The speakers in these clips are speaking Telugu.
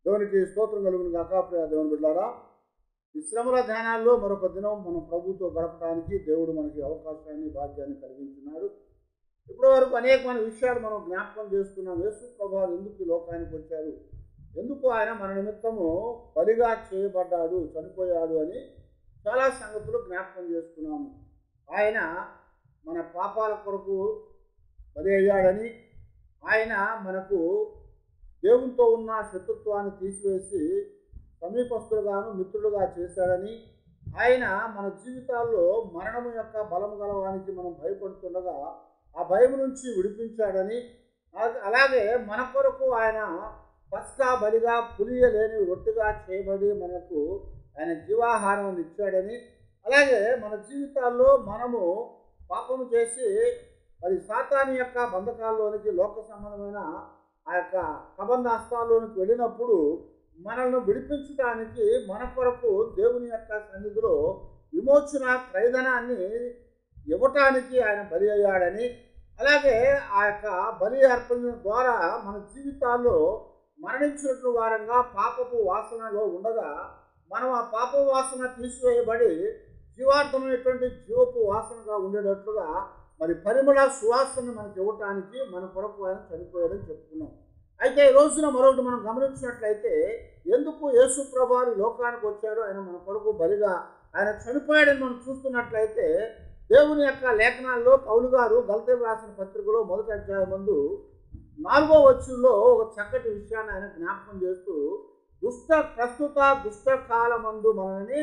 దేవునికి స్తోత్రం కలుగును గాక. ప్రియ దేవుని బిడ్డలారా, ఈ శ్రమల ధ్యానాల్లో మరొక దినం మనం ప్రభుతో గడపడానికి దేవుడు మనకి అవకాశాన్ని భాగ్యాన్ని కలిగించున్నాడు. ఇప్పటి వరకు అనేకమైన విషయాలు మనం జ్ఞాపకం చేసుకున్నాం. యేసు ప్రభువు ఎందుకు ఈ లోకానికి వచ్చారు, ఎందుకు ఆయన మన నిమిత్తము బలిగా చేయబడ్డాడు, చనిపోయాడు అని చాలా సంగతులు జ్ఞాపకం చేసుకున్నాము. ఆయన మన పాపాల కొరకు బలి అయ్యాడని, ఆయన మనకు దేవునితో ఉన్న శత్రుత్వాన్ని తీసివేసి సమీపస్తులుగాను మిత్రులుగా చేశాడని, ఆయన మన జీవితాల్లో మరణము యొక్క బలము గలవానికి మనం భయపడుతుండగా ఆ భయం నుంచి విడిపించాడని, అలాగే మన కొరకు ఆయన పస్కా బలిగా పులియలేని రొట్టెగా చేయబడి మనకు ఆయన జీవాహారం ఇచ్చాడని, అలాగే మన జీవితాల్లో మనము పాపము చేసి మరి సాతాను యొక్క బంధకాల్లోనికి లోక సంబంధమైన ఆ యొక్క కబంధ హస్తాల్లోనికి వెళ్ళినప్పుడు మనల్ని విడిపించడానికి మన కొరకు దేవుని యొక్క సన్నిధిలో విమోచన క్రయధనాన్ని ఇవ్వటానికి ఆయన బలి అయ్యాడని, అలాగే ఆ యొక్క బలి అర్పణ ద్వారా మన జీవితాల్లో మరణించినట్లు వారంగా పాపపు వాసనలో ఉండగా మనం ఆ పాప వాసన తీసివేయబడి జీవార్థమైనటువంటి జీవపు వాసనగా ఉండేటట్లుగా మరి పరిమళ సువాసన మనకి ఇవ్వటానికి మన కొరకు ఆయన చనిపోయాడని చెప్పుకున్నాం. అయితే ఈ రోజున మరొకటి మనం గమనించినట్లయితే, ఎందుకు యేసు ప్రభువు లోకానికి వచ్చాడో, ఆయన మన కొరకు బలిగా ఆయన చనిపోయాడని మనం చూస్తున్నట్లయితే, దేవుని యొక్క లేఖనాల్లో పౌలు గారు గలతీయులకు రాసిన పత్రికలో 1వ అధ్యాయం ముందు 4వ వచనంలో ఒక చక్కటి విషయాన్ని ఆయన జ్ఞాపకం చేస్తూ, ప్రస్తుత దుష్ట కాలమందు మనల్ని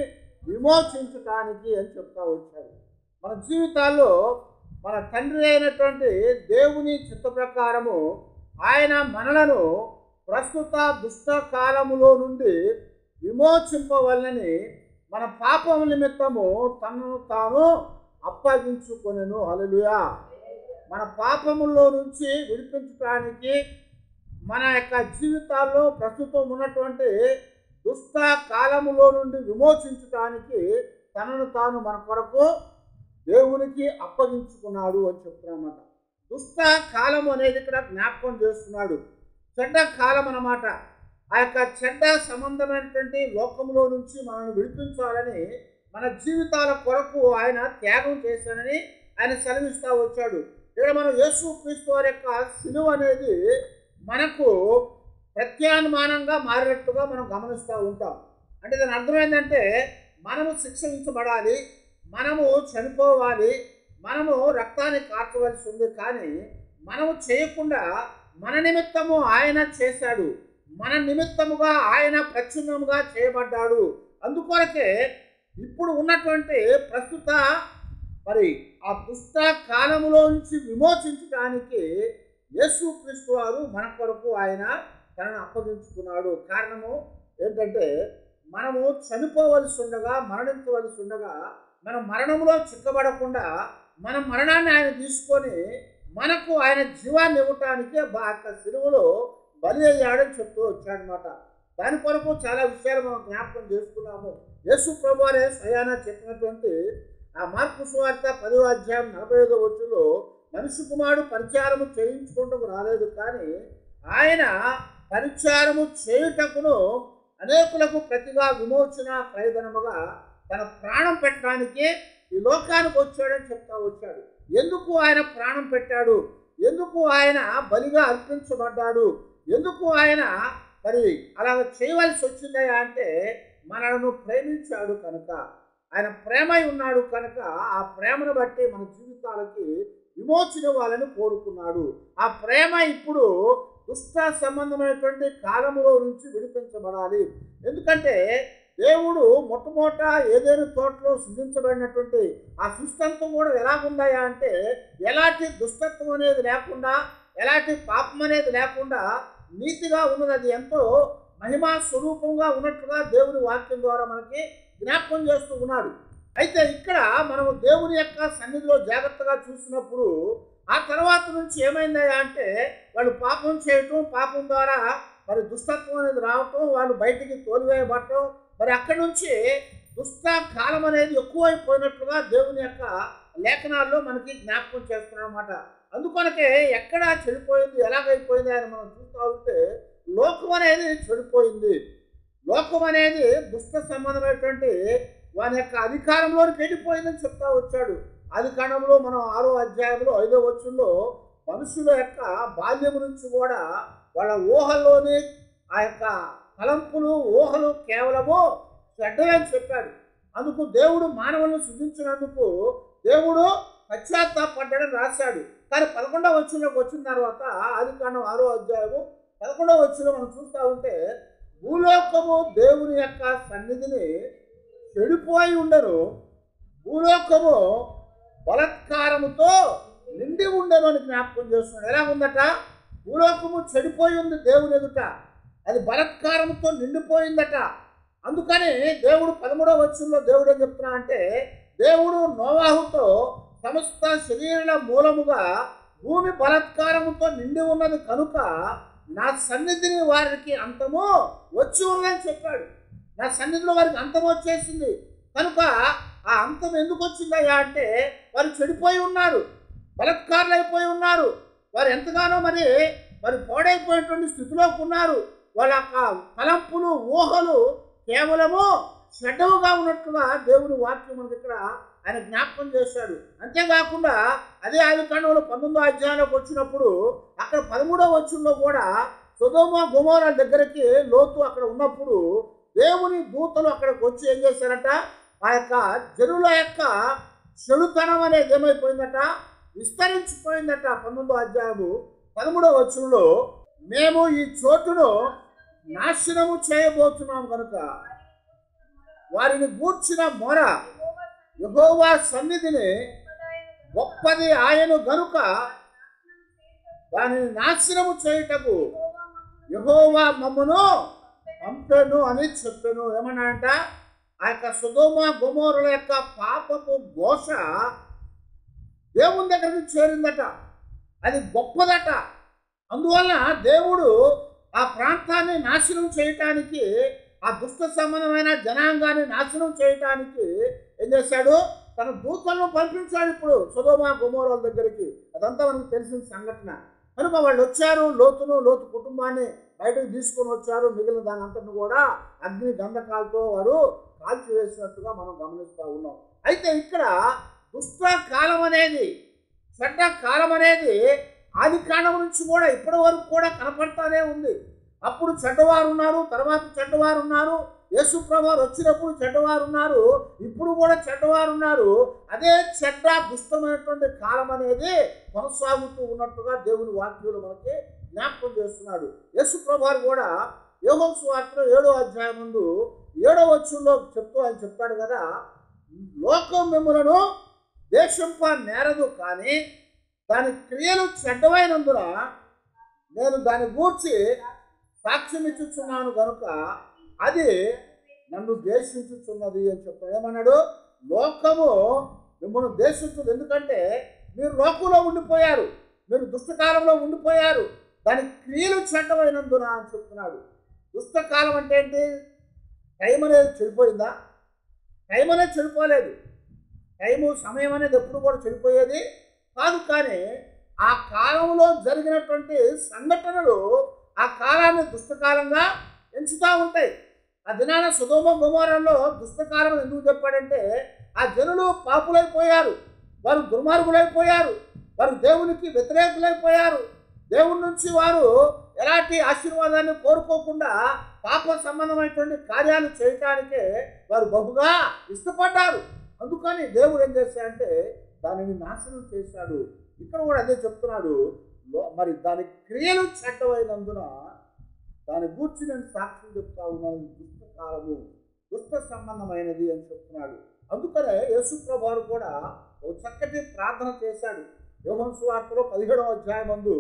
విమోచించటానికి అని చెప్తా వచ్చారు. మన జీవితాల్లో మన తండ్రి అయినటువంటి దేవుని చిత్త ప్రకారము ఆయన మనలను ప్రస్తుత దుష్ట కాలములో నుండి విమోచింపవలనని మన పాపం నిమిత్తము తనను తాను అప్పగించుకొనెను. హల్లెలూయా. మన పాపముల్లో నుంచి విడిపించడానికి, మన యొక్క జీవితాల్లో ప్రస్తుతం ఉన్నటువంటి దుష్ట కాలములో నుండి విమోచించడానికి తనను తాను మన కొరకు దేవునికి అప్పగించుకున్నాడు అని చెప్తున్నమాట. దుష్ట కాలం అనేది ఇక్కడ జ్ఞాపకం చేస్తున్నాడు. చెడ్డ కాలం అన్నమాట. ఆ యొక్క చెడ్డ సంబంధమైనటువంటి లోకంలో నుంచి మనల్ని విడిపించాలని, మన జీవితాల కొరకు ఆయన త్యాగం చేశానని ఆయన సెలవిస్తూ వచ్చాడు. ఇక్కడ మనం యేసు క్రీస్తు వారి యొక్క సిలువ అనేది మనకు ప్రత్యానుమానంగా మారినట్టుగా మనం గమనిస్తూ ఉంటాం. అంటే దాని అర్థం ఏంటంటే, మనము శిక్షించబడాలి, మనము చనిపోవాలి, మనము రక్తాన్ని కార్చవలసి ఉంది. కానీ మనము చేయకుండా మన నిమిత్తము ఆయన చేశాడు, మన నిమిత్తముగా ఆయన ప్రచున్నముగా చేయబడ్డాడు. అందుకొరకే ఇప్పుడు ఉన్నటువంటి ప్రస్తుత మరి ఆ దుష్ట కాలములో నుంచి విమోచించడానికి యేసు క్రీస్తు వారు మన కొరకు ఆయన తనను అప్పగించుకున్నాడు. కారణము ఏంటంటే, మనము చనిపోవలసి ఉండగా, మరణించవలసి ఉండగా, మన మరణంలో చిక్కబడకుండా మన మరణాన్ని ఆయన తీసుకొని మనకు ఆయన జీవాన్ని ఇవ్వటానికి సిలువలో బలి అయ్యాడని చెప్తూ వచ్చాడనమాట. దాని కొరకు చాలా విషయాలు మనం జ్ఞాపకం చేసుకున్నాము. యేసు ప్రభువారే స్వయానా చెప్పినటువంటి ఆ మార్కు సువార్త 10వ అధ్యాయం 45వ వచనంలో, మనిషి కుమారుడు పరిచారము చేయించుకుంటూ రాలేదు, కానీ ఆయన పరిచారము చేయుటకును అనేకులకు ప్రతిగా విమోచన క్రయధనముగా తన ప్రాణం పెట్టడానికి ఈ లోకానికి వచ్చాడని చెప్తా వచ్చాడు. ఎందుకు ఆయన ప్రాణం పెట్టాడు, ఎందుకు ఆయన బలిగా అర్పించబడ్డాడు, ఎందుకు ఆయన మరి అలా చేయవలసి వచ్చిందయ్యా అంటే, మనలను ప్రేమించాడు కనుక, ఆయన ప్రేమై ఉన్నాడు కనుక ఆ ప్రేమను బట్టి మన జీవితాలకి విమోచన ఇవ్వాలని కోరుకున్నాడు. ఆ ప్రేమ ఇప్పుడు దుష్ట సంబంధమైనటువంటి కాలములో నుంచి విడిపించబడాలి. ఎందుకంటే దేవుడు మొట్టమొదట ఏదైనా తోటలో సృజించబడినటువంటి ఆ సృష్టి కూడా ఎలాగుందాయా అంటే, ఎలాంటి దుష్టత్వం అనేది లేకుండా, ఎలాంటి పాపం అనేది లేకుండా నీతిగా ఉన్నది. అది ఎంతో మహిమా స్వరూపంగా ఉన్నట్లుగా దేవుని వాక్యం ద్వారా మనకి జ్ఞాపకం చేస్తూ ఉన్నాడు. అయితే ఇక్కడ మనము దేవుని యొక్క సన్నిధిలో జాగ్రత్తగా చూసినప్పుడు ఆ తర్వాత నుంచి ఏమైందయ్యా అంటే, వాళ్ళు పాపం చేయటం, పాపం ద్వారా మరి దుష్టత్వం అనేది రావటం, వాళ్ళు బయటికి తోలివేయబడటం, మరి అక్కడి నుంచి దుష్ట కాలం అనేది ఎక్కువైపోయినట్లుగా దేవుని యొక్క లేఖనాల్లో మనకి జ్ఞాపకం చేస్తున్నాం అన్నమాట. అందుకొనకే ఎక్కడ చెడిపోయింది, ఎలాగైపోయింది అని మనం చూస్తూ ఉంటే లోకం అనేది చెడిపోయింది. లోకం అనేది దుష్ట సంబంధమైనటువంటి వాని యొక్క అధికారంలోకి వెళ్ళిపోయిందని చెప్తా వచ్చాడు. ఆది కాండంలో మనం 6వ అధ్యాయంలో 5వ వచనంలో మనుషుల యొక్క బాల్యం నుంచి కూడా వాళ్ళ ఊహల్లోని ఆ యొక్క తలంపులు ఊహలు కేవలము చెడ్డవే అని చెప్పాడు. అందుకు దేవుడు మానవులను సృజించినందుకు దేవుడు పశ్చాత్తాపడ్డాడని రాశాడు. కానీ 11వ వచనంలోకి వచ్చిన తర్వాత ఆది కాండం 6వ అధ్యాయము 11వ వచనంలో మనం చూస్తూ ఉంటే భూలోకము దేవుని యొక్క సన్నిధిని చెడిపోయి ఉండను, భూలోకము బలత్కారముతో నిండి ఉండను అని జ్ఞాపకం చేస్తున్నాడు. ఎలా ఉందట? భూలోకము చెడిపోయి ఉంది దేవుని ఎదుట, అది బలత్కారంతో నిండిపోయిందట. అందుకని దేవుడు 13వ వచనంలో దేవుడు ఏం చెప్తున్నా అంటే, దేవుడు నోవాహుతో సమస్త శరీరాల మూలముగా భూమి బలత్కారముతో నిండి ఉన్నది కనుక నా సన్నిధిని వారికి అంతము వచ్చి ఉన్నదని చెప్పాడు. నా సన్నిధిలో వారికి అంతం వచ్చేసింది కనుక ఆ అంతం ఎందుకు వచ్చిందయ్యా అంటే వారు చెడిపోయి ఉన్నారు, బలత్కారులు అయిపోయి ఉన్నారు, వారు ఎంతగానో మరి పాడైపోయినటువంటి స్థితిలోకి ఉన్నారు. వాళ్ళ తలంపులు ఊహలు కేవలము చెడ్డవుగా ఉన్నట్లుగా దేవుని వాక్యం మనకి ఇక్కడ ఆయన జ్ఞాపకం చేశాడు. అంతేకాకుండా అదే ఆది కాండంలో 19వ అధ్యాయంలోకి వచ్చినప్పుడు అక్కడ 13వ వచనంలో కూడా సొదొమ గొమొర్రా దగ్గరికి లోతు అక్కడ ఉన్నప్పుడు దేవుని దూతలు అక్కడికి వచ్చి ఏం చేశారట, ఆ యొక్క జనుల యొక్క చెడుతనం అనేది ఏమైపోయిందట, విస్తరించిపోయిందట. 19వ అధ్యాయము 13వ వచనంలో మేము ఈ చోటును నాశనము చేయబోతున్నాం కనుక వారిని గూర్చిన మొర యెహోవా సన్నిధిని గొప్పది ఆయన గనుక దానిని నాశనము చేయుటకు యెహోవా మమ్మను పంపెను అని చెప్పాను. ఏమన్నా అంట, ఆ యొక్క సొదొమ గొమొర్రాల యొక్క పాపపు ఘోష దేవుని దగ్గరికి చేరిందట, అది గొప్పదట. అందువల్ల దేవుడు ఆ ప్రాంతాన్ని నాశనం చేయటానికి, ఆ దుష్ట సంబంధమైన జనాంగాన్ని నాశనం చేయటానికి ఏం చేశాడు, తన దూతలను పంపించాడు ఇప్పుడు సొదొమ గొమొర్రాల దగ్గరికి. అదంతా మనకు తెలిసిన సంఘటన. కనుక వాళ్ళు వచ్చారు, లోతు కుటుంబాన్ని బయటకు తీసుకొని వచ్చారు. మిగిలిన దాని అంతటిని కూడా అగ్ని గంధకాలతో వారు కాల్చివేసినట్టుగా మనం గమనిస్తూ ఉన్నాం. అయితే ఇక్కడ దుష్ట కాలం అనేది, చెడ్డ కాలం అనేది ఆది కాండం నుంచి కూడా ఇప్పటి వరకు కూడా కనపడతానే ఉంది. అప్పుడు చెడ్డవారు ఉన్నారు, తర్వాత చెడ్డవారు ఉన్నారు, యేసు ప్రభువు వచ్చినప్పుడు చెడ్డవారు ఉన్నారు, ఇప్పుడు కూడా చెడ్డవారు ఉన్నారు. అదే చెడ్డ దుష్టమైనటువంటి కాలం అనేది కొనసాగుతూ ఉన్నట్టుగా దేవుని వాక్యాలు మనకి జ్ఞాపకం చేస్తున్నాడు. యేసు ప్రభువు కూడా యోహాను సువార్తలో 7వ అధ్యాయం ముందు 7వ వచనంలో చెప్తూ ఆయన చెప్తాడు కదా, లోకం మిమ్ములను దేశంప నేరదు, కానీ దాని క్రియలు చెడ్డమైనందున నేను దాని గూర్చి సాక్ష్యం ఇచ్చుచున్నాను కనుక అది నన్ను ద్వేషించుచున్నది అని చెప్తాడు. ఏమన్నాడు, లోకము మిమ్మల్ని ద్వేషించదు, ఎందుకంటే మీరు లోకంలో ఉండిపోయారు, మీరు దుష్టకాలంలో ఉండిపోయారు, దాని క్రియలు చెడ్డమైనందున అని చెప్తున్నాడు. దుష్టకాలం అంటే ఏంటి? టైం అనేది చెడిపోయిందా? టైం అనేది చెడిపోలేదు. సమయం అనేది ఎప్పుడు కూడా చెడిపోయేది కాదు. కానీ ఆ కాలంలో జరిగినటువంటి సంఘటనలు ఆ కాలాన్ని దుష్టకాలంగా ఎంచుతూ ఉంటాయి. ఆ దినాన సొదొమ గొమొర్రాలో దుష్టకాలం ఎందుకు చెప్పాడంటే, ఆ జనులు పాపులైపోయారు, వారు దుర్మార్గులైపోయారు, వారు దేవునికి వ్యతిరేకులైపోయారు. దేవుడి నుంచి వారు ఎలాంటి ఆశీర్వాదాన్ని కోరుకోకుండా పాప సంబంధమైనటువంటి కార్యాలు చేయటానికే వారు బహుగా ఇష్టపడ్డారు. అందుకని దేవుడు ఏం చేశాడంటే దానిని నాశనం చేశాడు. ఇక్కడ కూడా అదే చెప్తున్నాడు, మరి దాని క్రియలు చెడ్డమైనందున దాని గూర్చి నేను సాక్ష్యం చెప్తా ఉన్నాను, దుష్టకాలము దుష్ట సంబంధమైనది అని చెప్తున్నాడు. అందుకనే యేసు ప్రభువు కూడా ఒక చక్కటి ప్రార్థన చేశాడు. యోహాను సువార్తలో 17వ అధ్యాయం ముందు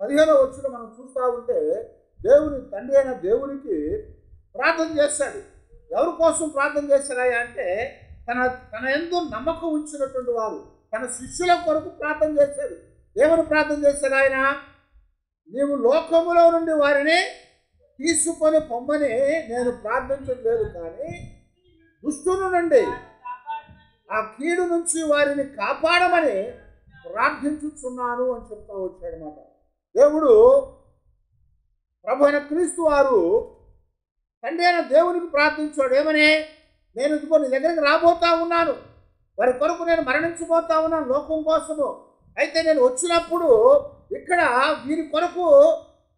15వ వచనం మనం చూస్తూ ఉంటే దేవుని తండ్రి అయిన దేవునికి ప్రార్థన చేశాడు. ఎవరి కోసం ప్రార్థన చేశారా అంటే తన యందు నమ్మకం ఉంచినటువంటి వారు, తన శిష్యుల కొరకు ప్రార్థన చేశాడు. ఏమని ప్రార్థన చేశారు ఆయన? నీవు లోకములో నుండి వారిని తీసుకొని పొమ్మని నేను ప్రార్థించడం లేదు, కానీ దుష్టుని నుండి, ఆ కీడు నుంచి వారిని కాపాడమని ప్రార్థించుచున్నాను అని చెప్తా వచ్చాడనమాట. దేవుడు ప్రభు అయిన క్రీస్తు వారు తండ్రి అయిన దేవునికి ప్రార్థించాడు. ఏమని? నేను ఇదిగో నీ దగ్గరికి రాబోతా ఉన్నాను, వారి కొరకు నేను మరణించబోతా ఉన్నాను లోకం కోసము. అయితే నేను వచ్చినప్పుడు ఇక్కడ వీరి కొరకు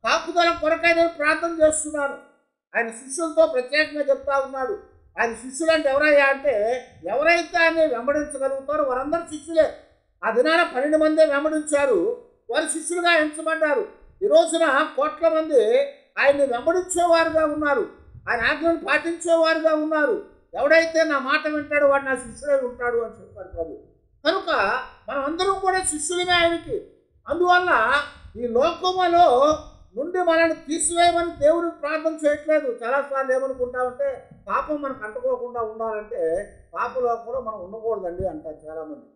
కాపుదల కొరకై నేను ప్రార్థన చేస్తున్నాను. ఆయన శిష్యులతో ప్రత్యేకంగా చెప్తా ఉన్నాడు. ఆయన శిష్యులు అంటే ఎవరయ్యా అంటే, ఎవరైతే ఆయన్ని వెంబడించగలుగుతారో వారందరూ శిష్యులే. ఆ దినాన 12 మందే వెంబడించారు, వారు శిష్యులుగా ఎంచబడ్డారు. ఈ రోజున కోట్ల మంది ఆయన్ని వెంబడించేవారుగా ఉన్నారు, ఆయన ఆజ్ఞలను పాటించేవారుగా ఉన్నారు. ఎవడైతే నా మాట వింటాడో వాడు నా శిష్యుడై ఉంటాడు అని చెప్పాడు ప్రభు. కనుక మనం అందరం కూడా శిష్యులమే ఆయనకి. అందువల్ల ఈ లోకములో నుండి మనల్ని తీసివేయమని దేవుడికి ప్రార్థన చేయట్లేదు. చాలాసార్లు ఏమనుకుంటామంటే, పాపం మనకు అంటుకోకుండా ఉండాలంటే పాపలోకంలో మనం ఉండకూడదండి అంటారు చాలామంది.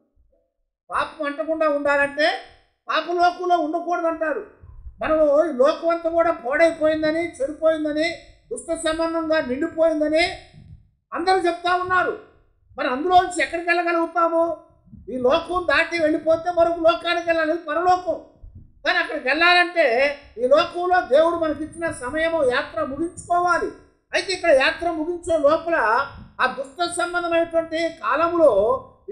పాపం అంటకుండా ఉండాలంటే పాపలోకంలో ఉండకూడదంటారు. మనము ఈ లోకం అంతా కూడా పాడైపోయిందని, చెడిపోయిందని, దుష్ట సంబంధంగా నిండిపోయిందని అందరూ చెప్తా ఉన్నారు. మనం అందులోంచి ఎక్కడికి వెళ్ళగలుగుతాము? ఈ లోకం దాటి వెళ్ళిపోతే మరొక లోకానికి వెళ్ళాలి, పరలోకం. కానీ అక్కడికి వెళ్ళాలంటే ఈ లోకంలో దేవుడు మనకిచ్చిన సమయము యాత్ర ముగించుకోవాలి. అయితే ఇక్కడ యాత్ర ముగించే లోపల ఆ దుష్ట సంబంధమైనటువంటి కాలంలో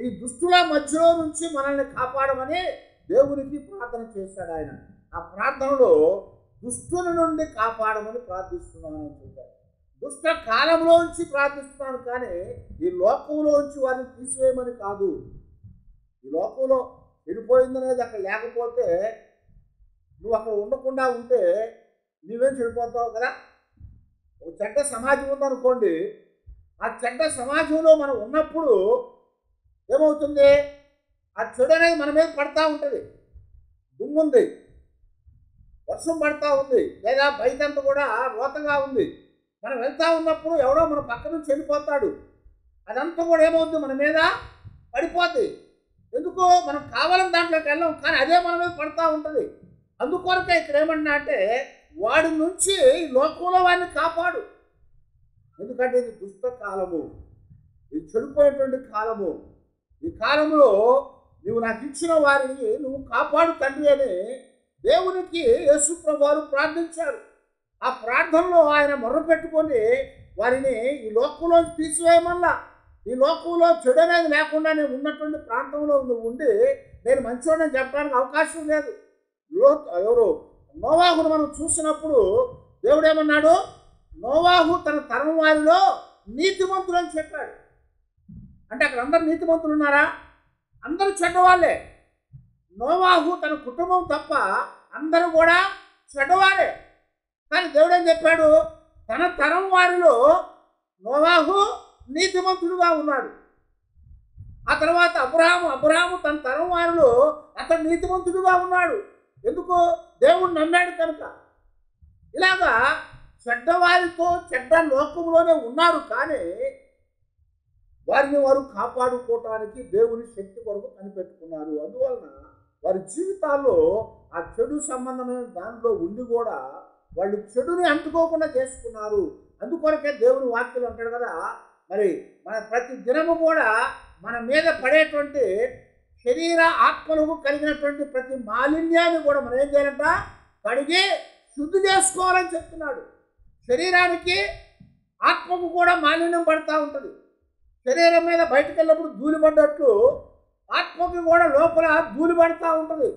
ఈ దుష్టుల మధ్యలో నుంచి మనల్ని కాపాడమని దేవునికి ప్రార్థన చేశాడు ఆయన. ఆ ప్రార్థనలో దుష్టుల నుండి కాపాడమని ప్రార్థిస్తున్నాను అని చెప్పారు. దుష్ట కాలంలోంచి ప్రార్థిస్తున్నాను, కానీ ఈ లోకంలోంచి వారిని తీసివేయమని కాదు. ఈ లోకంలో చెడిపోయిందనేది అక్కడ లేకపోతే, నువ్వు అక్కడ ఉండకుండా ఉంటే నువ్వేం చెడిపోతావు కదా. ఒక చెడ్డ సమాజం ఉందనుకోండి, ఆ చెడ్డ సమాజంలో మనం ఉన్నప్పుడు ఏమవుతుంది? ఆ చెడు అనేది మన మీద పడతా ఉంటుంది. దుమ్ముంది, వర్షం పడతా ఉంది, లేదా బయటంతా కూడా రోతగా ఉంది. మనం వెళ్తూ ఉన్నప్పుడు ఎవడో మన పక్క నుంచి వెళ్ళిపోతాడు, అదంతా కూడా ఏమవుతుంది? మన మీద పడిపోద్ది. ఎందుకో మనం కావాలని దాంట్లోకి వెళ్ళాం, కానీ అదే మన మీద పడతా ఉంటుంది. అందుకొరకే ఇక్కడ ఏమన్నా అంటే, వాడి నుంచి లోకంలో వాడిని కాపాడు. ఎందుకంటే ఇది దుష్ట కాలము, ఇది చెడిపోయేటువంటి కాలము. ఈ కాలంలో నువ్వు నాకు ఇచ్చిన వారిని నువ్వు కాపాడు తండ్రి అని దేవునికి యేసు ప్రభువారు ప్రార్థించారు. ఆ ప్రార్థనలో ఆయన మొర్ర పెట్టుకొని వారిని ఈ లోకంలో తీసివేయమల్లా. ఈ లోకంలో చెడు అనేది లేకుండా నేను ఉన్నటువంటి ప్రాంతంలో నువ్వు ఉండి నేను మంచివాడిని చెప్పడానికి అవకాశం లేదు. ఎవరు? నోవాహును మనం చూసినప్పుడు దేవుడు ఏమన్నాడు? నోవాహు తన తరం వారిలో నీతిమంతులు అని చెప్పాడు. అంటే అక్కడ అందరు నీతిమంతులు ఉన్నారా? అందరూ చెడ్డవాళ్ళే. నోవాహు తన కుటుంబం తప్ప అందరూ కూడా చెడ్డవారే. కానీ దేవుడు ఏం చెప్పాడు? తన తరం వారిలో నోవాహు నీతిమంతుడుగా ఉన్నాడు. ఆ తర్వాత అబ్రహాము తన తరం వారిలో అతను నీతిమంతుడుగా ఉన్నాడు. ఎందుకు? దేవుడు నమ్మాడు కనుక. ఇలాగా చెడ్డవారితో చెడ్డ లోకంలోనే ఉన్నారు, కానీ వారిని వారు కాపాడుకోవటానికి దేవుని శక్తి కొరకు కనిపెట్టుకున్నారు. అందువలన వారి జీవితాల్లో ఆ చెడు సంబంధమైన దానిలో ఉండి కూడా వాళ్ళు చెడుని అంటుకోకుండా చేసుకున్నారు. అందుకొరకే దేవుని వాక్యం అంటాడు కదా, మరి మన ప్రతి దినము కూడా మన మీద పడేటువంటి శరీర ఆత్మలకు కలిగినటువంటి ప్రతి మాలిన్యాన్ని కూడా మనం ఏం చేయాలంట? కడిగి శుద్ధి చేసుకోవాలని చెప్తున్నాడు. శరీరానికి ఆత్మకు కూడా మాలిన్యం పడుతూ ఉంటుంది. శరీరం మీద బయటకు వెళ్ళినప్పుడు ధూళి పడ్డట్లు ఆత్మకి కూడా లోపల ధూళి పడుతూ ఉంటుంది.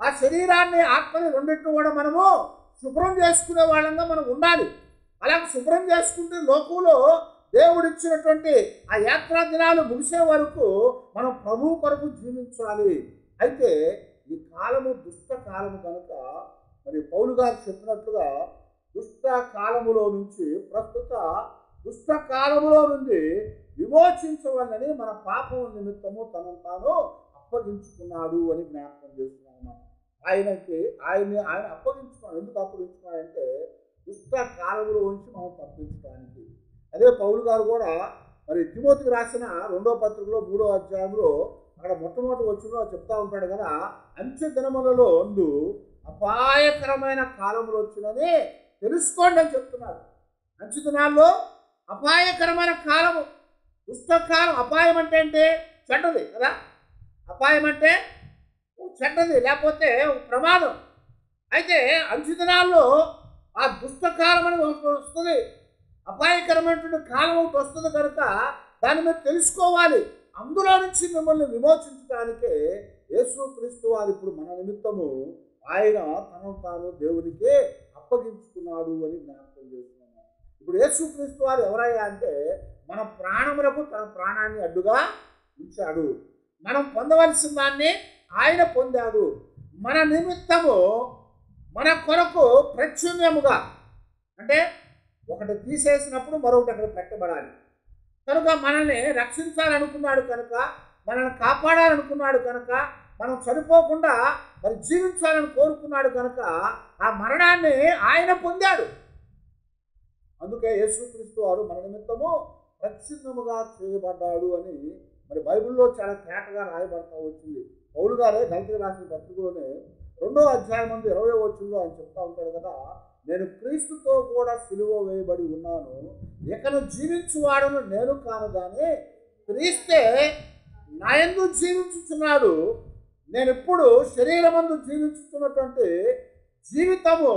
ఆ శరీరాన్ని ఆత్మని రెండింటిని కూడా మనము శుభ్రం చేసుకునే వాళ్ళంగా మనం ఉండాలి. అలాగే శుభ్రం చేసుకుంటే లోకంలో దేవుడిచ్చినటువంటి ఆ యాత్రా దినాలు ముగిసే వరకు మనం ప్రభువు కొరకు జీవించాలి. అయితే ఈ కాలము దుష్ట కాలము కనుక మరి పౌలు గారు చెప్పినట్లుగా దుష్ట కాలములో నుంచి ప్రస్తుత దుష్ట కాలములో నుండి విమోచించవాలని మన పాపం నిమిత్తము తనను తాను అప్పగించుకున్నాడు అని జ్ఞాపకం చేస్తున్నాను. ఆయన అప్పగించుకున్నాడు. ఎందుకు అప్పగించుకున్నాడంటే దుష్ట కాలంలో ఉంచి మనం తప్పించడానికి. అదే పౌలు గారు కూడా మరి తిమోతికి రాసిన 2వ పత్రికలో 3వ అధ్యాయంలో అక్కడ మొట్టమొదటి వచ్చిన చెప్తా ఉంటాడు కదా, అంచె దినములలో అపాయకరమైన కాలములు వచ్చినని తెలుసుకోండి అని చెప్తున్నారు. అంచె దినాల్లో అపాయకరమైన కాలము, దుష్టకాలం. అపాయం అంటే చెడ్డది కదా, అపాయం అంటే చెడ్డది, లేకపోతే ప్రమాదం. అయితే అంచె దినాల్లో ఆ దుష్టకాలం అనేది ఒకటి వస్తుంది, అపాయకరమైనటువంటి కాలం ఒకటి వస్తుంది కనుక దాన్ని మీరు తెలుసుకోవాలి. అందులో నుంచి మిమ్మల్ని విమోచించడానికే యేసుక్రీస్తు వారు ఇప్పుడు మన నిమిత్తము ఆయన తనను తాను దేవునికి అప్పగించుకున్నాడు అని జ్ఞాపకం చేస్తున్నాను. ఇప్పుడు యేసుక్రీస్తు వారు ఎవరయ్యా అంటే మన ప్రాణములకు తన ప్రాణాన్ని అడ్డుగా ఉంచాడు. మనం పొందవలసిన దాన్ని ఆయన పొందాడు. మన నిమిత్తము మన కొరకు ప్రత్యుమ్యముగా, అంటే ఒకటి తీసేసినప్పుడు మరొకటి అక్కడ పెట్టబడాలి కనుక మనల్ని రక్షించాలనుకున్నాడు కనుక, మనల్ని కాపాడాలనుకున్నాడు కనుక, మనం చనిపోకుండా మరి జీవించాలని కోరుకున్నాడు కనుక ఆ మరణాన్ని ఆయన పొందాడు. అందుకే యేసుక్రీస్తు వారు మన నిమిత్తము ప్రత్యున్నముగా చేయబడ్డాడు అని మరి బైబిల్లో చాలా తేటగా రాయబడతా వచ్చింది. పౌలు గారే గలతీ రాసిన పత్రికలోనే 2వ అధ్యాయం 20వ వచనంలో ఆయన చెప్తా ఉంటాడు కదా, నేను క్రీస్తుతో కూడా సిలువ వేయబడి ఉన్నాను, ఇకను జీవించువాడను నేను కాను కానీ క్రీస్తే నా యందు జీవించుచున్నాడు. నేను ఇప్పుడు శరీరమందు జీవించుతున్నటువంటి జీవితము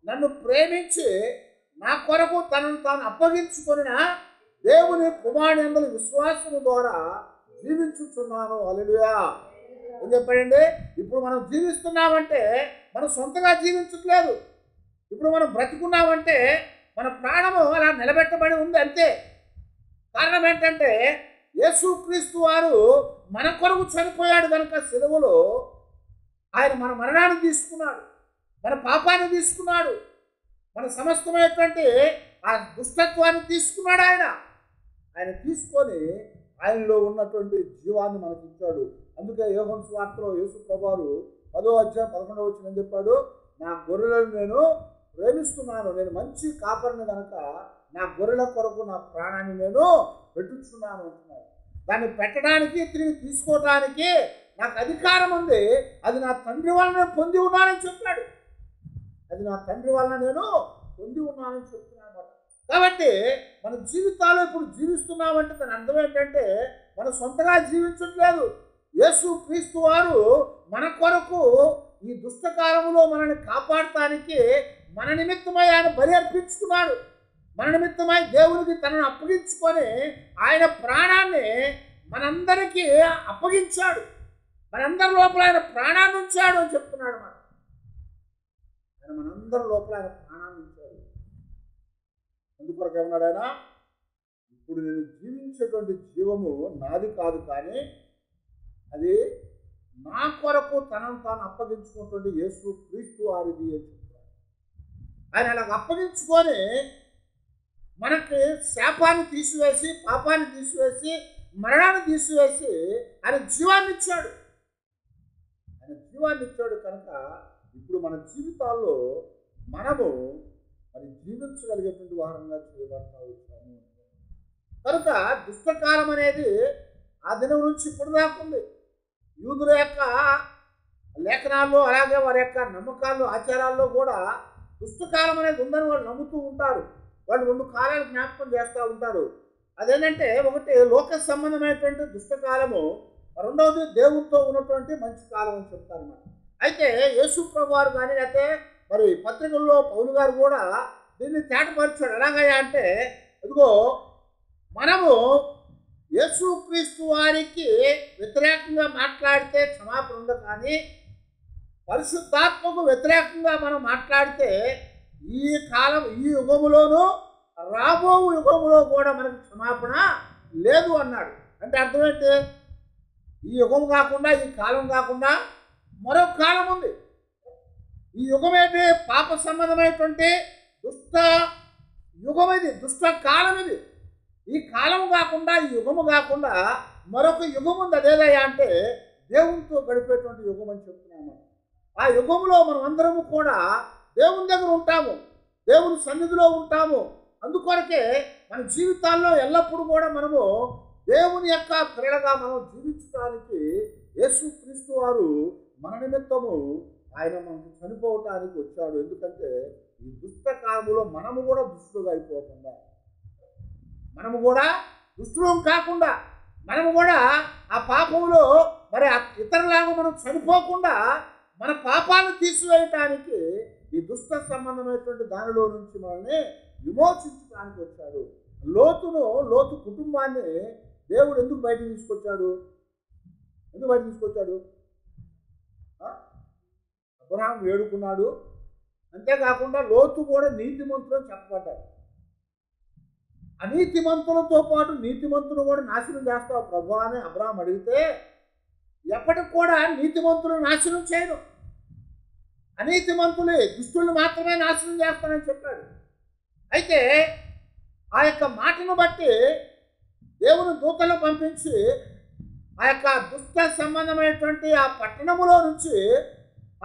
నన్ను ప్రేమించి నా కొరకు తనను తాను అప్పగించుకొనిన దేవుని కుమారుని యందు విశ్వాసము ద్వారా జీవించుచున్నాను. హల్లెలూయా. ఏం చెప్పాడండి? ఇప్పుడు మనం జీవిస్తున్నామంటే మనం సొంతగా జీవించట్లేదు. ఇప్పుడు మనం బ్రతికున్నామంటే మన ప్రాణము అలా నిలబెట్టబడి ఉంది అంతే. కారణం ఏంటంటే యేసుక్రీస్తు వారు మన కొరకు చనిపోయాడు కనుక సిలువలో ఆయన మన మరణాన్ని తీసుకున్నాడు, మన పాపాన్ని తీసుకున్నాడు, మన సమస్తమైనటువంటి ఆ దుష్టత్వాన్ని తీసుకున్నాడు. ఆయన తీసుకొని ఆయనలో ఉన్నటువంటి జీవాన్ని మనకి ఇచ్చాడు. అందుకే యోహాను సువార్తలో యేసు ప్రభువారు 10వ అధ్యాయం 11వ వచనం చెప్పాడు, నా గొర్రెలను నేను ప్రేమిస్తున్నాను, నేను మంచి కాపరిని కనుక నా గొర్రెల కొరకు నా ప్రాణాన్ని నేను పెట్టుచున్నాను అంటున్నాడు. దాన్ని పెట్టడానికి తిరిగి తీసుకోవడానికి నాకు అధికారం ఉంది, అది నా తండ్రి వలన పొంది ఉన్నానని చెప్పాడు. అది నా తండ్రి వలన నేను పొంది ఉన్నానని చెప్తున్నాను. కాబట్టి మన జీవితాలు ఇప్పుడు జీవిస్తున్నామంటే దాని అర్థం ఏంటంటే మనం సొంతగా జీవించట్లేదు. యేసుక్రీస్తు వారు మన కొరకు ఈ దుష్టకాలంలో మనల్ని కాపాడటానికి మన నిమిత్తమై ఆయన బలి అర్పించుకున్నాడు. మన నిమిత్తమై దేవునికి తనను అప్పగించుకొని ఆయన ప్రాణాన్ని మనందరికీ అప్పగించాడు. మనందరి లోపల ఆయన ప్రాణాన్ని ఉంచాడు అని చెప్తున్నాడు. ఆయన మనందరి లోపల ఆయన ప్రాణాన్ని ఉంచాడు. అందుకొరకు ఏమన్నాడు ఆయన, ఇప్పుడు నేను జీవించేటువంటి జీవము నాది కాదు కానీ అది నా కొరకు తనను తాను అప్పగించుకున్నటువంటి యేసుక్రీస్తు వారిది అని చెప్తున్నాడు. ఆయన అలాగ అప్పగించుకొని మనకి శాపాన్ని తీసివేసి, పాపాన్ని తీసివేసి, మరణాన్ని తీసివేసి ఆయన జీవాన్ని ఇచ్చాడు. ఆయన జీవాన్ని ఇచ్చాడు కనుక ఇప్పుడు మన జీవితాల్లో మనము మరి జీవించగలిగేటువంటి వారంగా చేయబడతా వచ్చాము. కనుక దుష్టకాలం అనేది ఆ దినం నుంచి ఇప్పుడు దాకుంది. యూదుల యొక్క లేఖనాల్లో అలాగే వారి యొక్క నమ్మకాల్లో ఆచారాల్లో కూడా దుష్టకాలం అనేది ఉందని వాళ్ళు నమ్ముతూ ఉంటారు. వాళ్ళు 2 కాలాలు జ్ఞాపకం చేస్తూ ఉంటారు. అదేంటంటే ఒకటి లోక సంబంధమైనటువంటి దుష్టకాలము, రెండవది దేవునితో ఉన్నటువంటి మంచి కాలం అని చెప్తారు అన్నమాట. అయితే యేసు ప్రభు వారు కానీ అయితే మరి పత్రికల్లో పౌలు గారు కూడా దీన్ని తేటపరిచాడు. ఎలాగయ్యా అంటే ఇదిగో మనము యేసుక్రీస్తు వారికి వ్యతిరేకంగా మాట్లాడితే క్షమాపణ ఉంది, కానీ పరిశుద్ధాత్మకు వ్యతిరేకంగా మనం మాట్లాడితే ఈ కాలం ఈ యుగములోనూ రాబో యుగములో కూడా మనకు క్షమాపణ లేదు అన్నాడు. అంటే అర్థం ఏంటి? ఈ యుగం కాకుండా, ఈ కాలం కాకుండా మరొక కాలం ఉంది. ఈ యుగం ఏంటి? పాప సంబంధమైనటువంటి దుష్ట యుగం ఇది, దుష్ట కాలం ఇది. ఈ కాలం కాకుండా, ఈ యుగము కాకుండా మరొక యుగం ఉంది. అదేదయ్యా అంటే దేవునితో గడిపేటువంటి యుగం అని చెప్తున్నాము. ఆ యుగంలో మనం అందరము కూడా దేవుని దగ్గర ఉంటాము, దేవుని సన్నిధిలో ఉంటాము. అందుకొరకే మన జీవితాల్లో ఎల్లప్పుడూ కూడా మనము దేవుని యొక్క పిల్లలుగా మనం జీవించడానికి యేసుక్రీస్తు వారు మన నిమిత్తము ఆయన మనకు చనిపోవటానికి వచ్చాడు. ఎందుకంటే ఈ దుష్టకాలంలో మనము కూడా దుష్టులుగా అయిపోకుండా, మనము కూడా దుష్టులం కాకుండా, మనము కూడా ఆ పాపంలో మరి ఇతరులాగా మనం చనిపోకుండా మన పాపాలను తీసివేయటానికి ఈ దుష్ట సంబంధమైనటువంటి దానిలో నుంచి మనల్ని విమోచించడానికి వచ్చాడు. లోతు కుటుంబాన్ని దేవుడు ఎందుకు బయటకు తీసుకొచ్చాడు? అబ్రహాం వేడుకున్నాడు. అంతేకాకుండా లోతు కూడా నీతిమంతులు చెప్పబడ్డాడు. అనీతిమంతులతో పాటు నీతిమంతులు కూడా నాశనం చేస్తావు ప్రభు అని అబ్రహాం అడిగితే, ఎప్పటికి కూడా నీతిమంతులు నాశనం చేయను, అనీతిమంతులే దుష్టులు మాత్రమే నాశనం చేస్తానని చెప్పాడు. అయితే ఆ యొక్క మాటను బట్టి దేవుని దూతలు పంపించి ఆ యొక్క దుష్ట సంబంధమైనటువంటి ఆ పట్టణములో నుంచి,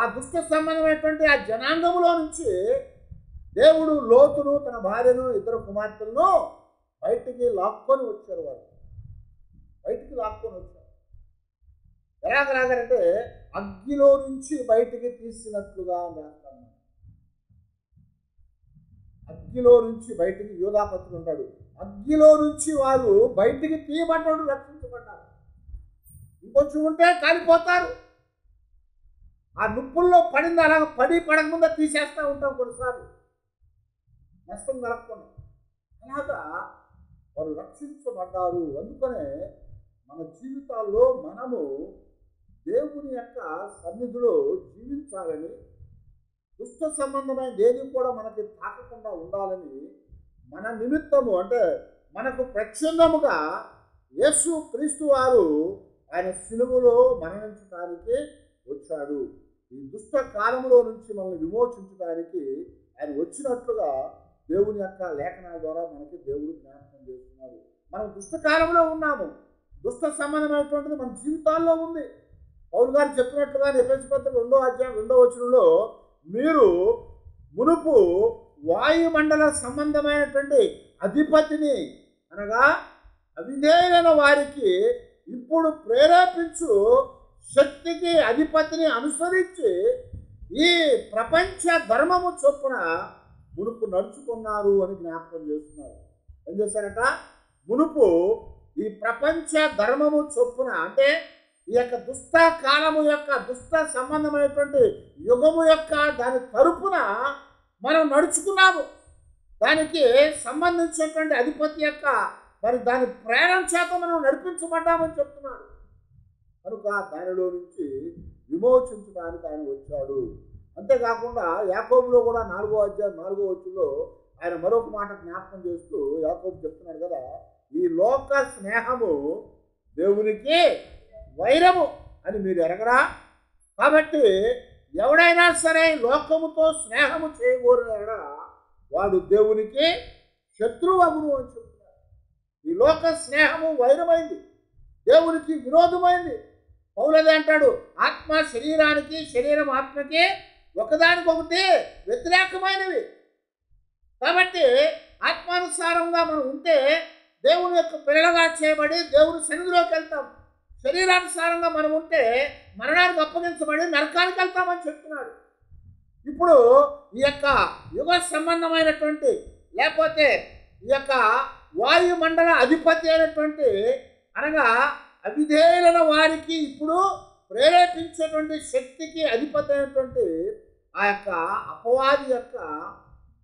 ఆ దుష్ట సంబంధమైనటువంటి ఆ జనాంగములో నుంచి దేవుడు లోతును తన భార్యను ఇద్దరు కుమార్తెలను బయటికి లాక్కొని వచ్చారు. వారు బయటికి లాక్కొని వచ్చారు. ఎలాగలాగారంటే అగ్నిలో నుంచి బయటికి తీసినట్లుగా రాస్తాను. అగ్నిలో నుంచి బయటికి యోధాపత్రులు ఉంటాడు. అగ్నిలో నుంచి వారు బయటికి తీయబడ్డాడు, రక్షించబడ్డారు. ఇంకొంచెం ఉంటే కాలిపోతారు. ఆ నిప్పుల్లో పడింది, అలా పడకముందే తీసేస్తూ ఉంటాం కొన్నిసార్లు, నష్టం కలగకుండా. అలాగా వారు రక్షించబడ్డారు. అందుకనే మన జీవితాల్లో మనము దేవుని యొక్క సన్నిధిలో జీవించాలని, దుష్ట సంబంధమైన ఏది కూడా మనకి తాకకుండా ఉండాలని మన నిమిత్తము, అంటే మనకు ప్రత్యక్షముగా యేసు క్రీస్తు వారు ఆయన సిలువలో మరణించడానికి వచ్చాడు. ఈ దుష్ట కాలంలో నుంచి మనల్ని విమోచించడానికి ఆయన వచ్చినట్లుగా దేవుని యొక్క లేఖనాల ద్వారా మనకి దేవుడు జ్ఞాపకం చేస్తున్నాడు. మనం దుష్టకాలంలో ఉన్నాము. దుష్ట సంబంధమైనటువంటిది మన జీవితాల్లో ఉంది. పౌలు గారు చెప్పినట్లుగా ఎఫెసీ పత్రిక 2వ అధ్యాయం 2వ వచనంలో, మీరు మునుపు వాయుమండల సంబంధమైనటువంటి అధిపతిని, అనగా అవిధేయులైన వారికి ఇప్పుడు ప్రేరేపించు శక్తికి అధిపతిని అనుసరించి ఈ ప్రపంచ ధర్మము చొప్పున మునుపు నడుచుకున్నారు అని జ్ఞాపకం చేస్తున్నారు. ఏం చేశారట? మునుపు ఈ ప్రపంచ ధర్మము చొప్పున, అంటే ఈ యొక్క దుష్ట కాలము యొక్క దుష్ట సంబంధమైనటువంటి యుగము యొక్క దాని తరపున మనం నడుచుకున్నాము. దానికి సంబంధించినటువంటి అధిపతి యొక్క మరి దాని ప్రేరణ చేత మనం నడిపించబడ్డామని చెప్తున్నాడు. కనుక దానిలో నుంచి విమోచించడానికి ఆయన వచ్చాడు. అంతేకాకుండా యాకోబులో కూడా 4వ అధ్యాయం 4వ వచనంలో ఆయన మరొక మాట జ్ఞాపకం చేస్తూ యాకోబు చెప్తున్నాడు కదా, ఈ లోక స్నేహము దేవునికి వైరము అని మీరు ఎరగరా? కాబట్టి ఎవడైనా సరే లోకముతో స్నేహము చేయకూడదా వాడు దేవునికి శత్రువు అగును అని చెప్తున్నారు. ఈ లోక స్నేహము వైరమైంది, దేవునికి విరోధమైంది. పౌలది అంటాడు, ఆత్మ శరీరానికి, శరీరం ఆత్మకి ఒకదానికొకటి వ్యతిరేకమైనవి. కాబట్టి ఆత్మానుసారంగా మనం ఉంటే దేవుని యొక్క పిల్లలుగా చేయబడి దేవుని సన్నిధిలోకి వెళ్తాం. శరీరానుసారంగా మనం ఉంటే మరణానికి అప్పగించబడి నరకానికి వెళ్తామని చెప్తున్నాడు. ఇప్పుడు ఈ యొక్క యుగ సంబంధమైనటువంటి, లేకపోతే ఈ యొక్క వాయుమండల అధిపతి అయినటువంటి, అనగా అవిధేయులైన వారికి ఇప్పుడు ప్రేరేపించేటువంటి శక్తికి అధిపతి అయినటువంటి ఆ యొక్క అపవాది యొక్క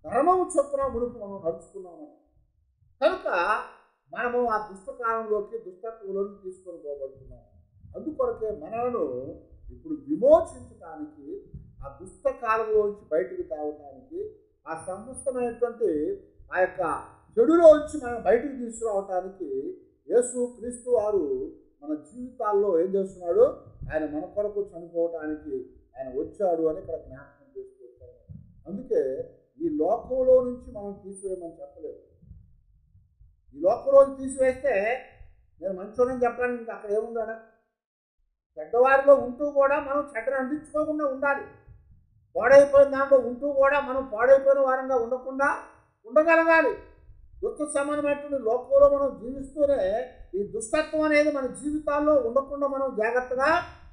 ధర్మము చొప్పున మునుపు మనం నడుచుకున్నాము. కనుక మనము ఆ దుష్టకాలంలోకి, దుష్టత్వంలోకి తీసుకొని పోబడుతున్నాము. అందుకొరకే మనలను ఇప్పుడు విమోచించడానికి, ఆ దుష్టకాలంలోంచి బయటికి తేవడానికి, ఆ సమస్తమైనటువంటి ఆ యొక్క చెడులోంచి మనం బయటికి తీసుకురావటానికి యేసు క్రీస్తు వారు మన జీవితాల్లో ఏం చేస్తున్నాడు? ఆయన మన కొరకు చనిపోవటానికి ఆయన వచ్చాడు అని ఇక్కడ జ్ఞాపకం చేస్తూ వచ్చాడు. అందుకే ఈ లోకంలో నుంచి మనం తీసివేయమని చెప్పలేదు. ఈ లోకంలోకి తీసివేస్తే నేను మంచోనని చెప్పడానికి ఇంకా అక్కడ ఏముందా? చెడ్డవారిలో ఉంటూ కూడా మనం చెడ్డను అందించుకోకుండా ఉండాలి. పాడైపోయిన దాంట్లో ఉంటూ కూడా మనం పాడైపోయిన వారంగా ఉండకుండా ఉండగలగాలి. దుష్ట సంబంధమైనటువంటి లోకంలో మనం జీవిస్తూనే ఈ దుష్టత్వం అనేది మన జీవితాల్లో ఉండకుండా మనం జాగ్రత్తగా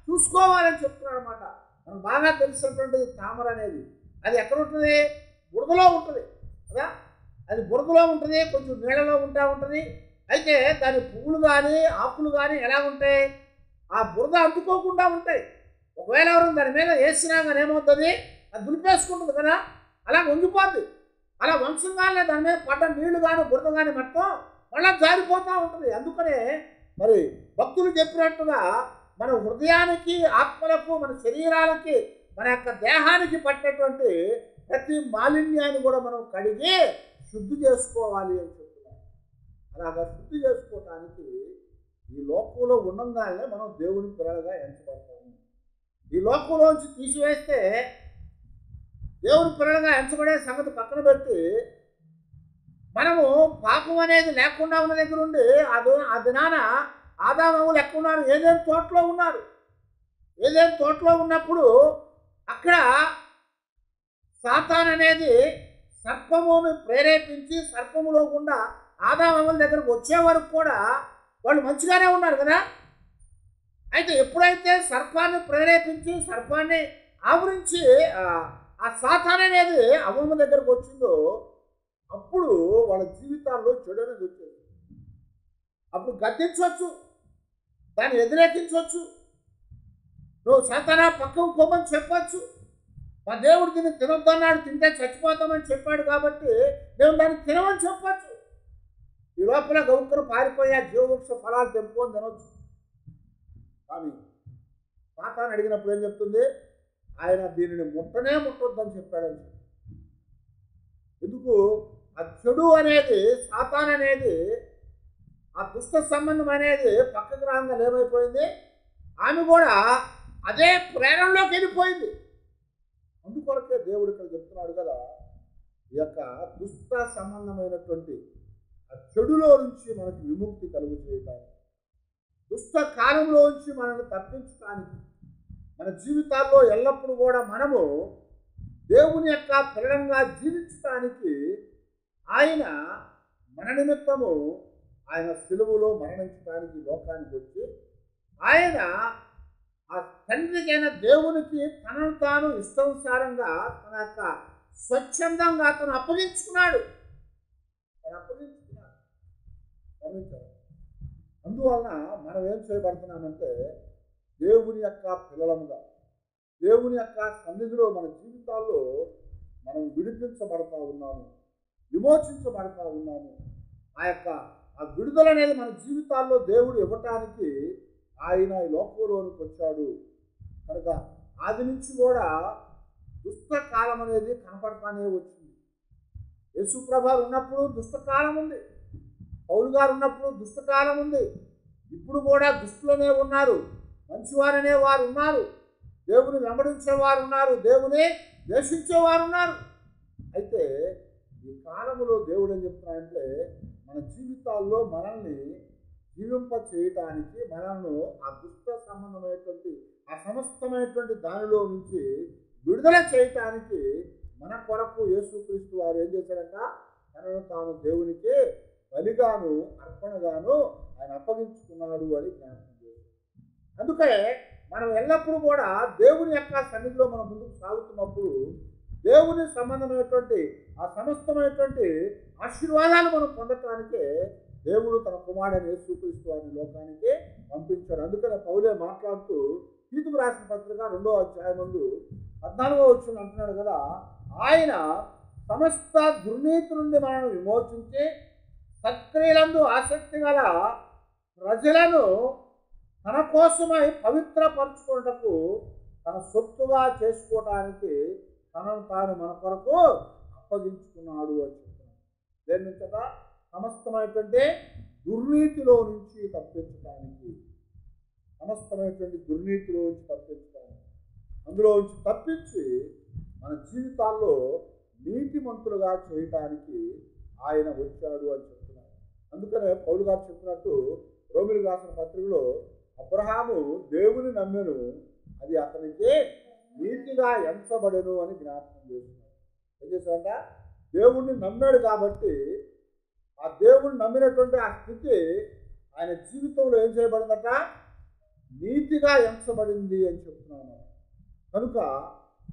చూసుకోవాలని చెప్తున్నాడు అనమాట. మనకు బాగా తెలిసినటువంటి తామర అనేది అది ఎక్కడ ఉంటుంది? బురదలో ఉంటుంది కదా. అది బురదలో ఉంటుంది, కొంచెం నీళ్ళలో ఉంటుంది. అయితే దాని పువ్వులు కానీ ఆకులు కానీ ఎలా ఉంటాయి? ఆ బురద అంటుకోకుండా ఉంటాయి. ఒకవేళ ఎవరు దాని మీద వేసినా కానీ ఏమవుతుంది? అది దులిపేసుకుంటుంది కదా, అలా వంగిపోద్ది. అలా వంశంగానే దాని మీద పడ్డ నీళ్లు కానీ బురద కానీ మొత్తం మళ్ళీ జారిపోతూ ఉంటుంది. అందుకనే మరి భక్తులు చెప్పినట్టుగా మన హృదయానికి, ఆత్మలకు, మన శరీరాలకి, మన యొక్క దేహానికి పట్టినటువంటి ప్రతి మాలిన్యాన్ని కూడా మనం కడిగి శుద్ధి చేసుకోవాలి అని చెప్తున్నారు. అలాగా శుద్ధి చేసుకోవటానికి ఈ లోకంలో ఉండంగానే మనం దేవుని పిల్లలుగా ఎంచబడతాము. ఈ లోకంలోంచి తీసివేస్తే దేవుని పిల్లలుగా ఎంచబడే సంగతి పక్కన పెట్టి మనము పాపం అనేది లేకుండా ఉన్న దగ్గర ఉండి ఆ దినాన ఆదామవులు ఎక్కడున్నారు? ఏదైనా తోటలో ఉన్నారు. ఏదైనా తోటలో ఉన్నప్పుడు అక్కడ సాతాన్ అనేది సర్పమును ప్రేరేపించి సర్పములో గుండా ఆదామవుల దగ్గరకు వచ్చే వరకు కూడా వాళ్ళు మంచిగానే ఉన్నారు కదా. అయితే ఎప్పుడైతే సర్పాన్ని ప్రేరేపించి సర్పాన్ని ఆవరించి ఆ సాతాన్ అనేది అవ్వమ్మ దగ్గరకు వచ్చిందో అప్పుడు వాళ్ళ జీవితాల్లో చెడు అనేది వచ్చేది. అప్పుడు గద్దించవచ్చు, దాన్ని వ్యతిరేకించవచ్చు. నువ్వు సాతానా పక్కకు పోమని చెప్పచ్చు. మా దేవుడు దీన్ని తినొద్దన్నాడు, తింటే చచ్చిపోతామని చెప్పాడు కాబట్టి మేము దాన్ని తినమని చెప్పచ్చు. ఈ లోపల గౌకరు పారిపోయి జీవవృక్ష ఫలాలు తెంపుకొని తినొచ్చు. కానీ సాతాను అడిగినప్పుడు ఏం చెప్తుంది? ఆయన దీనిని ముట్టనే ముట్టొద్దని చెప్పాడని. ఎందుకు? ఆ చెడు అనేది, సాతాన్ అనేది, ఆ దుష్ట సంబంధం అనేది పక్కకు రాగా ఏమైపోయింది? ఆమె కూడా అదే ప్రేరణలోకి వెళ్ళిపోయింది. అందుకొరకే దేవుడు ఇక్కడ చెప్తున్నాడు కదా, ఈ యొక్క దుష్ట సంబంధమైనటువంటి ఆ చెడులో నుంచి మనకి విముక్తి కలుగు చేయడానికి, దుష్ట కాలంలో నుంచి మనల్ని తప్పించడానికి, మన జీవితాల్లో ఎల్లప్పుడూ కూడా మనము దేవుని యొక్క పిల్లలంగా జీవించడానికి ఆయన మన నిమిత్తము ఆయన సిలువలో మరణించడానికి లోకానికి వచ్చి ఆయన ఆ తండ్రికైన దేవునికి తనను తాను ఇష్టానుసారంగా తన యొక్క స్వచ్ఛందంగా తను అప్పగించుకున్నాడు. అందువలన మనం ఏం చేయబడుతున్నామంటే దేవుని యొక్క పిల్లలముగా, దేవుని యొక్క సన్నిధిలో మన జీవితాల్లో మనం విడిపించబడతా ఉన్నాము, విమోచించబడతా ఉన్నాము. ఆ విడుదల అనేది మన జీవితాల్లో దేవుడు ఇవ్వటానికి ఆయన ఈ లోకంలోనికి వచ్చాడు. కనుక ఆది నుంచి కూడా దుష్టకాలం అనేది కనపడతానే వచ్చింది. యేసుప్రభు ఉన్నప్పుడు దుష్టకాలం ఉంది, పౌలు గారు ఉన్నప్పుడు దుష్టకాలం ఉంది. ఇప్పుడు కూడా దుష్టులనే ఉన్నారు, మంచివారనే వారు ఉన్నారు, దేవుని వెంబడించేవారు ఉన్నారు, దేవుని ద్వేషించేవారు ఉన్నారు. అయితే ఈ కాలంలో దేవుడు ఏం చెప్తున్నాడంటే మన జీవితాల్లో మనల్ని జీవింప చేయటానికి, మనల్ని ఆ దుష్ట సంబంధమైనటువంటి ఆ సమస్తమైనటువంటి దానిలో నుంచి విడుదల చేయటానికి మన కొరకు యేసుక్రీస్తు వారు ఏం చేశారంట? తనను తాను దేవునికి బలిగాను అర్పణగాను ఆయన అప్పగించుకున్నాడు అని జ్ఞాపకం చేశారు. అందుకే మనం ఎల్లప్పుడూ కూడా దేవుని యొక్క సన్నిధిలో మనం ముందుకు సాగుతున్నప్పుడు దేవుని సంబంధమైనటువంటి ఆ సమస్తమైనటువంటి ఆశీర్వాదాలు మనం పొందటానికే దేవుడు తన కుమారుడైన యేసుక్రీస్తు వారిని లోకానికి పంపించాడు. అందుకనే పౌలే మాట్లాడుతూ తీతుకు రాసిన పత్రిక 2వ అధ్యాయం 14వ వచనం అంటున్నాడు కదా, ఆయన సమస్త దుర్నీతి నుండి మనల్ని విమోచించి సత్క్రియలందు ఆసక్తి గల ప్రజలను తన కోసమై పవిత్రపరచుకున్నటకు తన సొత్తుగా చేసుకోవటానికి తనను తాను మన కొరకు అప్పగించుకున్నాడు అని చెప్తున్నాడు. దేని నుంచి కదా? సమస్తమైనటువంటి దుర్నీతిలో నుంచి తప్పించడానికి, సమస్తమైనటువంటి దుర్నీతిలో నుంచి తప్పించడానికి, అందులో నుంచి తప్పించి మన జీవితాల్లో నీతిమంతులుగా చేయటానికి ఆయన వచ్చాడు అని చెప్తున్నారు. అందుకనే పౌలు గారు చెప్పినట్టు రోమిలకు రాసిన పత్రికలో అబ్రహాము దేవుని నమ్మెను, అది అతనికి నీతిగా ఎంచబడెను అని జ్ఞాపకం చేస్తున్నారు. ఏం చేశారంట? దేవుణ్ణి నమ్మాడు కాబట్టి ఆ దేవుణ్ణి నమ్మినటువంటి ఆ స్థితి ఆయన జీవితంలో ఏం చేయబడిందట? నీతిగా ఎంచబడింది అని చెప్తున్నాను. కనుక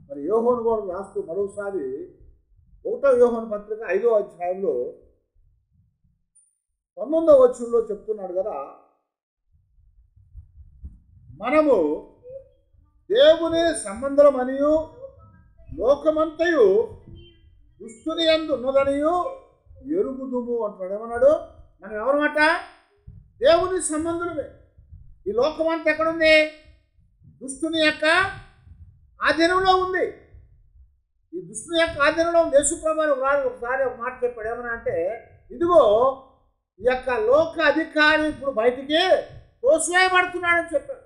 మరి యోహోను కూడా రాస్తూ మరోసారి 1వ యోహోను పత్రిక 5వ అధ్యాయంలో 9వ వచనంలో చెప్తున్నాడు కదా, మనము దేవుని సంబంధమనియు లోకమంతయు దుష్టుని యందు ఉన్నదనియు ఎరుగుదుము అంటున్నాడు. ఏమన్నాడు? మనం ఎవరమాట? దేవుని సంబంధులమే. ఈ లోకమంతా ఎక్కడుంది? దుష్టుని యొక్క ఆధీనంలో ఉంది. ఈ దుష్టుని యొక్క ఆధీనంలో ఉంది. యేసుప్రభువు ఒకసారి ఒక మాట చెప్పాడు. ఏమన్నా అంటే, ఇదిగో ఈ యొక్క లోక అధికారి ఇప్పుడు బయటికి తోసివేయబడుతున్నాడని చెప్పాడు.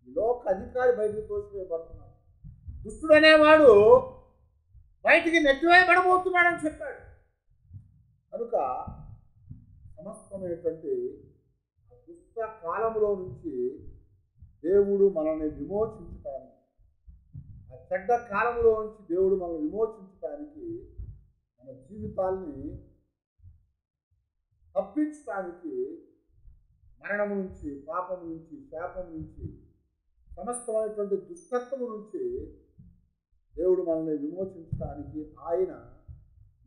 లోక అధికారి బయటికి తోసివేయబడుతున్నాడు. దుష్టుడు అనేవాడు బయటికి నెట్టివేయబడబోతున్నాడని చెప్పాడు. కనుక సమస్తమైనటువంటి దుష్ట కాలంలో నుంచి దేవుడు మనల్ని విమోచించడానికి, ఆ చెడ్డ కాలంలో నుంచి దేవుడు మనల్ని విమోచించడానికి, మన జీవితాల్ని తప్పించడానికి, మరణం నుంచి, పాపం నుంచి, శాపం నుంచి, సమస్తమైనటువంటి దుష్టత్వం నుంచి దేవుడు మనల్ని విమోచించడానికి ఆయన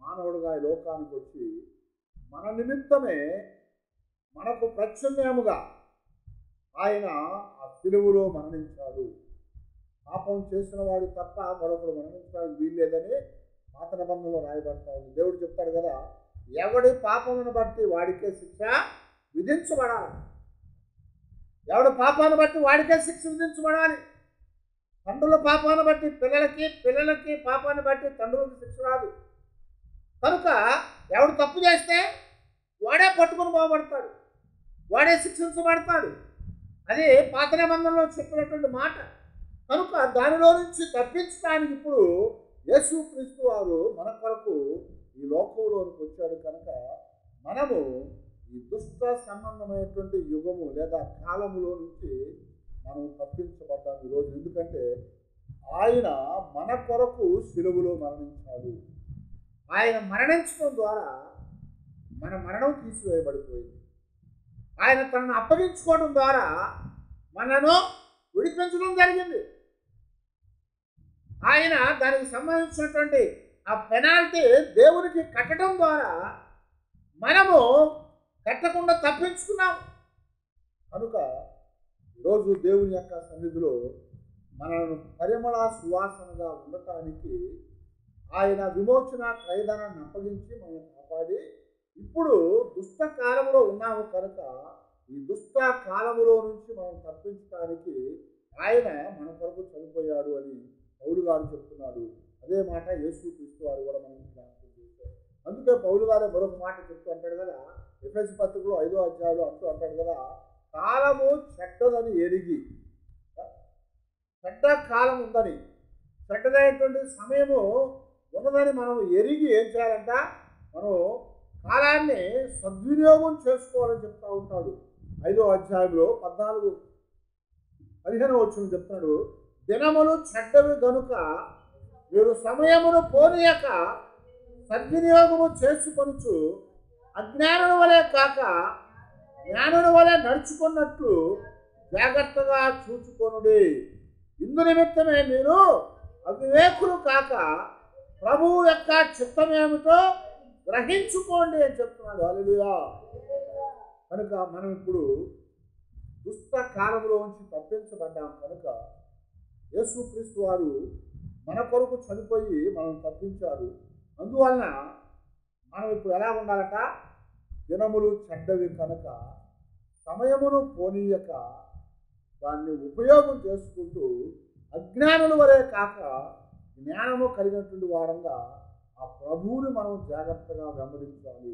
మానవుడుగా ఈ లోకానికి వచ్చి మన నిమిత్తమే మనకు ప్రత్యామ్నాయముగా ఆయన ఆ సిలువలో మరణించాడు. పాపం చేసిన వాడు తప్ప మరొకడు మరణించడానికి వీల్లేదని పాత నిబంధనలో రాయబడతా ఉంది. దేవుడు చెప్తాడు కదా, ఎవడి పాపమును బట్టి వాడికే శిక్ష విధించబడాలి. ఎవడి పాపాన్ని బట్టి వాడికే శిక్ష విధించబడాలి. తండ్రుల పాపాన్ని బట్టి పిల్లలకి, పిల్లలకి పాపాన్ని బట్టి తండ్రులకు శిక్ష రాదు. కనుక ఎవడు తప్పు చేస్తే వాడే పట్టుకుని పోబడతాడు, వాడే శిక్షించబడతాడు. అది పాత నిబంధనలో చెప్పినటువంటి మాట. కనుక దానిలో నుంచి తప్పించడానికి ఇప్పుడు యేసుక్రీస్తు వారు మన కొరకు ఈ లోకంలోనికి వచ్చాడు. కనుక మనము ఈ దుష్ట సంబంధమైనటువంటి యుగము లేదా కాలములో నుంచి మనం తప్పించబడ్డాం ఈరోజు. ఎందుకంటే ఆయన మన కొరకు సిలువలో మరణించాడు. ఆయన మరణించడం ద్వారా మన మరణం తీసివేయబడిపోయింది. ఆయన తనను అప్పగించుకోవడం ద్వారా మనను విడిపించడం జరిగింది. ఆయన దానికి సంబంధించినటువంటి ఆ పెనాల్టీ దేవునికి కట్టడం ద్వారా మనము కట్టకుండా తప్పించుకున్నాము. కనుక ఈరోజు దేవుని యొక్క సన్నిధిలో మనను పరిమళ సువాసనగా ఉండటానికి ఆయన విమోచన క్రయధనాన్ని అప్పగించి మనల్ని కాపాడి, ఇప్పుడు దుష్ట కాలంలో ఉన్నాము కనుక ఈ దుష్ట కాలములో నుంచి మనం తప్పించడానికి ఆయన మన కొరకు చనిపోయాడు అని పౌలు గారు చెప్తున్నాడు. అదే మాట యేసుక్రీస్తు వారు కూడా మనకి జ్ఞాపకం చేశారు. అందుకే పౌలు గారు మరొక మాట చెప్తూ అంటాడు కదా, ఎఫెసీ పత్రికలో 5వ అధ్యాయంలో అంటాడు కదా, కాలము చెడ్డదని ఎరిగి, చెడ్డ కాలం ఉందని, చెడ్డదైనటువంటి సమయము ఉన్నదని మనం ఎరిగి ఏం చేయాలంట? మనం కాలాన్ని సద్వినియోగం చేసుకోవాలని చెప్తా ఉంటాడు. 5వ అధ్యాయంలో 14-15 వచనం చెప్తున్నాడు, దినములు చెడ్డవి గనుక మీరు సమయమును పోనీయక సద్వినియోగము చేసుకొనుచు అజ్ఞానుల వలె కాక జ్ఞానుల వలె నడుచుకున్నట్లు జాగ్రత్తగా చూచుకొనుడి. ఇందు నిమిత్తమే మీరు అవివేకులు కాక ప్రభువు యొక్క చిత్తమేమిటో గ్రహించుకోండి అని చెప్తున్నాడు. హల్లెలూయా. కనుక మనం ఇప్పుడు దుష్ట కాలంలో నుంచి తప్పించబడ్డాం. కనుక యేసుక్రీస్తు వారు మన కొరకు చనిపోయి మనం తప్పించారు. అందువలన మనం ఇప్పుడు ఎలా ఉండాలట? దినములు చెడ్డవి కనుక సమయమును పోనీయక దాన్ని ఉపయోగం చేసుకుంటూ అజ్ఞానుల వలె కాక జ్ఞానము కలిగినటువంటి వారంగా ఆ ప్రభువుని మనం జాగ్రత్తగా వెంబడించాలి.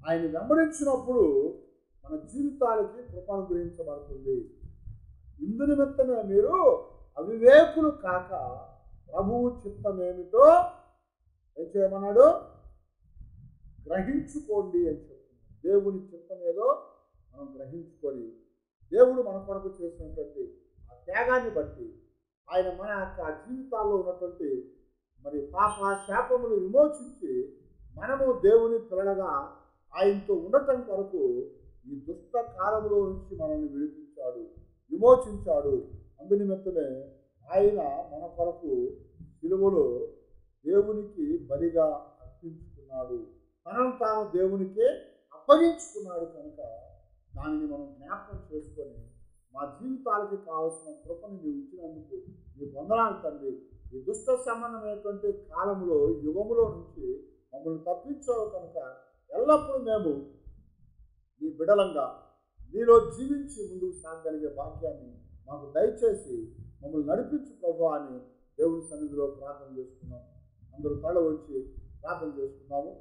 ఆయన వెంబడించినప్పుడు మన జీవితాలకి కృప అనుగ్రహించబడుతుంది. ఇందు నిమిత్తమే మీరు అవివేకులు కాక ప్రభువు చిత్తమేమిటో ఏం చేయమన్నాడు? గ్రహించుకోండి అని చెప్తున్నాడు. దేవుని చిత్తం ఏదో మనం గ్రహించుకొని దేవుడు మన కొరకు చేసినటువంటి ఆ త్యాగాన్ని బట్టి ఆయన మన యొక్క జీవితాల్లో ఉన్నటువంటి మరి పాప శాపములు విమోచించి మనము దేవుని పిల్లలుగా ఆయనతో ఉండటం కొరకు ఈ దుష్ట కాలంలో నుంచి మనల్ని విడిపించాడు, విమోచించాడు. అందు నిమిత్తమే ఆయన మన కొరకు సిలువలో దేవునికి బలిగా అర్పించుకున్నాడు, తనను తాను దేవునికి అప్పగించుకున్నాడు. కనుక దానిని మనం జ్ఞాపకం చేసుకొని మా జీవితాలకి కావాల్సిన కృపను నీవు ఇచ్చినందుకు నీ వందనాలు తండ్రి. ఈ దుష్ట సంబంధమైనటువంటి కాలంలో, యుగములో నుంచి మమ్మల్ని తప్పించావు కనుక ఎల్లప్పుడూ మేము నీ బిడలంగా నీలో జీవించి ముందుకు సాగగలిగే భాగ్యాన్ని మాకు దయచేసి మమ్మల్ని నడిపించు ప్రభు అని దేవుని సన్నిధిలో ప్రార్థన చేసుకున్నాం. అందరూ తల వచ్చి ప్రార్థన చేసుకున్నాము.